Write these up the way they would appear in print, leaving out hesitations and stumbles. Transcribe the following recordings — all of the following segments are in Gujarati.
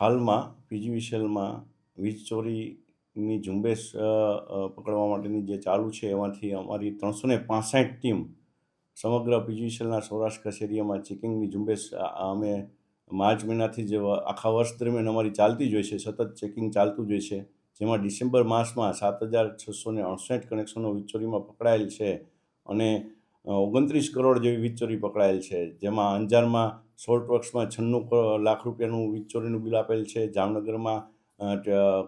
હાલમાં પીજીવીસીએલમાં વીજ ચોરીની ઝુંબેશ પકડવા માટેની જે ચાલુ છે એમાંથી અમારી 365 ટીમ સમગ્ર પીજીવીસીએલના સૌરાષ્ટ્ર કચ્છ એરિયામાં ચેકિંગની ઝુંબેશ અમે માર્ચ મહિનાથી જ આખા વર્ષ દરમિયાન અમારી ચાલતી જ હોય છે, સતત ચેકિંગ ચાલતું જ હોય છે, જેમાં ડિસેમ્બર માસમાં 7,668 કનેક્શનો વીજ ચોરીમાં પકડાયેલ છે અને 29 કરોડ જેવી વીજ ચોરી પકડાયેલ છે, જેમાં અંજારમાં સોલ્ટ વર્ક્સમાં 96 લાખ રૂપિયાનું વીજ ચોરીનું બિલ આપેલ છે, જામનગરમાં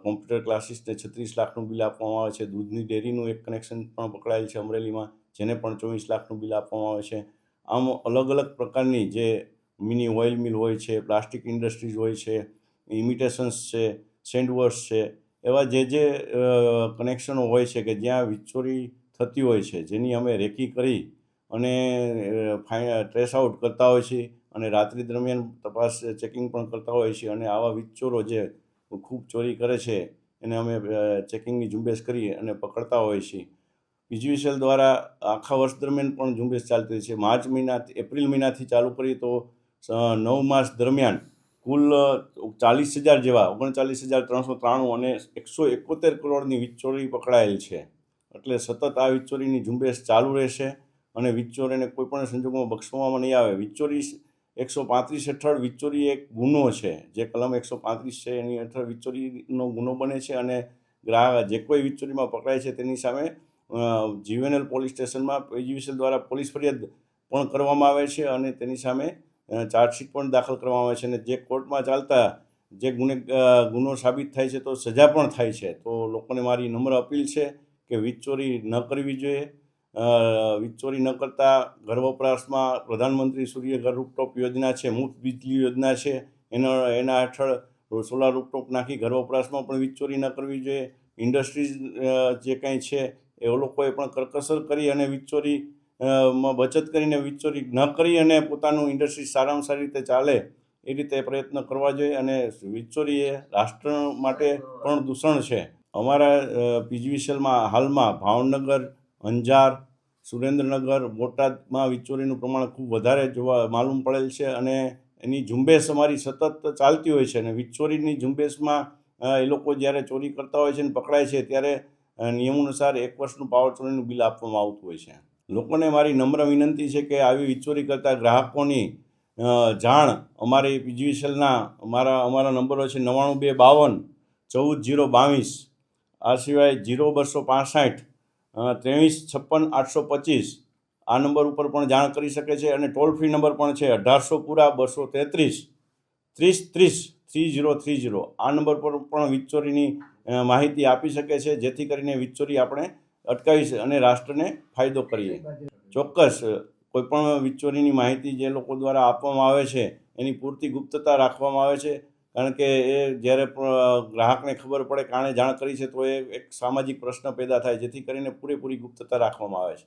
કોમ્પ્યુટર ક્લાસીસને 36 લાખનું બિલ આપવામાં આવે છે, દૂધની ડેરીનું એક કનેક્શન પણ પકડાયેલ છે અમરેલીમાં, જેને પણ 24 લાખનું બિલ આપવામાં આવે છે. આમ અલગ અલગ પ્રકારની જે મિની ઓઇલ મિલ હોય છે, પ્લાસ્ટિક ઇન્ડસ્ટ્રીઝ હોય છે, ઇમિટેશન્સ છે, સેન્ડવર્સ છે, એવા જે કનેક્શનો હોય છે કે જ્યાં વીજ ચોરી થતી હોય છે, જેની અમે રેકી કરી અને ટ્રેસ આઉટ કરતા હોય છે અને રાત્રિ દરમિયાન તપાસ ચેકિંગ પણ કરતા હોય છે અને આવા વીજચોરો જે ખૂબ ચોરી કરે છે એને અમે ચેકિંગની ઝુંબેશ કરી અને પકડતા હોઈએ છીએ. પીજીવીસીએલ દ્વારા આખા વર્ષ દરમિયાન પણ ઝુંબેશ ચાલતી હોય છે. એપ્રિલ મહિનાથી ચાલુ કરીએ તો 9 માસ દરમિયાન કુલ 40,000 જેવા 39,393 અને 171 કરોડની વીજ ચોરી પકડાયેલ છે. એટલે સતત આ વીજ ચોરીની ઝુંબેશ ચાલુ રહેશે અને વીજ ચોરીને કોઈ પણ સંજોગોમાં બક્ષવામાં નહીં આવે. વીજ ચોરી 135 હેઠળ વીજ ચોરી એક ગુનો છે, જે કલમ 135 છે એની હેઠળ વીજ ચોરીનો ગુનો બને છે અને ગ્રાહક જે કોઈ વીજ ચોરીમાં પકડાય છે તેની સામે જીવીએનએલ પોલીસ સ્ટેશનમાં પીજીવીસીએલ દ્વારા પોલીસ ફરિયાદ પણ કરવામાં આવે છે અને તેની સામે ચાર્જશીટ પણ દાખલ કરવામાં આવે છે અને જે કોર્ટમાં ચાલતા જે ગુનો સાબિત થાય છે તો સજા પણ થાય છે. તો લોકોને મારી નમ્ર અપીલ છે કે વીજ ચોરી ન કરવી જોઈએ. વીજ ચોરી ન કરતાં ઘર વપરાશમાં પ્રધાનમંત્રી સૂર્ય ઘર રૂપટોપ યોજના છે, મુફ્ત વીજળી યોજના છે, એના હેઠળ સોલાર રૂપટોપ નાખી ઘર વપરાશમાં પણ વીજ ચોરી ન કરવી જોઈએ. ઇન્ડસ્ટ્રીઝ જે કંઈ છે એ લોકોએ પણ કરકસર કરી અને વીજ ચોરી માં બચત કરીને વીજ ચોરી ન કરી અને પોતાનું ઇન્ડસ્ટ્રી સારામાં સારી રીતે ચાલે એ રીતે પ્રયત્ન કરવા જોઈએ. અને વીજ ચોરી એ રાષ્ટ્ર માટે પણ દૂષણ છે. અમારા પીજીવીસીએલમાં હાલમાં ભાવનગર, અંજાર, સુરેન્દ્રનગર, બોટાદમાં વીજ ચોરીનું પ્રમાણ ખૂબ વધારે જોવા માલુમ પડેલ છે અને એની ઝુંબેશ અમારી સતત ચાલતી હોય છે. અને વીજ ચોરીની ઝુંબેશમાં એ લોકો જ્યારે ચોરી કરતા હોય છે અને પકડાય છે ત્યારે નિયમાનુસાર 1 વર્ષનું પાવર ચોરીનું બિલ આપવામાં આવતું હોય છે. લોકોને મારી નમ્ર વિનંતી છે કે આવી વીજ ચોરી કરતા ગ્રાહકોની જાણ અમારી પીજીવીસીએલના અમારા નંબરો છે 9252 14022, આ સિવાય 0265 2356 825 આ નંબર ઉપર પણ જાણ કરી શકે છે અને ટોલ ફ્રી નંબર પણ છે 1800 પૂરા 233 30 30 આ નંબર પર પણ વીજ ચોરીની માહિતી આપી શકે છે, જેથી કરીને વીજ ચોરી આપણે અટકાવી અને રાષ્ટ્રને ફાયદો કરીએ. ચોક્કસ કોઈપણ વીજ ચોરીની માહિતી જે લોકો દ્વારા આપવામાં આવે છે એની પૂરતી ગુપ્તતા રાખવામાં આવે છે, કારણ કે એ જ્યારે ગ્રાહકને ખબર પડે કે આણે જાણ કરી છે તો એ એક સામાજિક પ્રશ્ન પેદા થાય, જેથી કરીને પૂરેપૂરી ગુપ્તતા રાખવામાં આવે છે.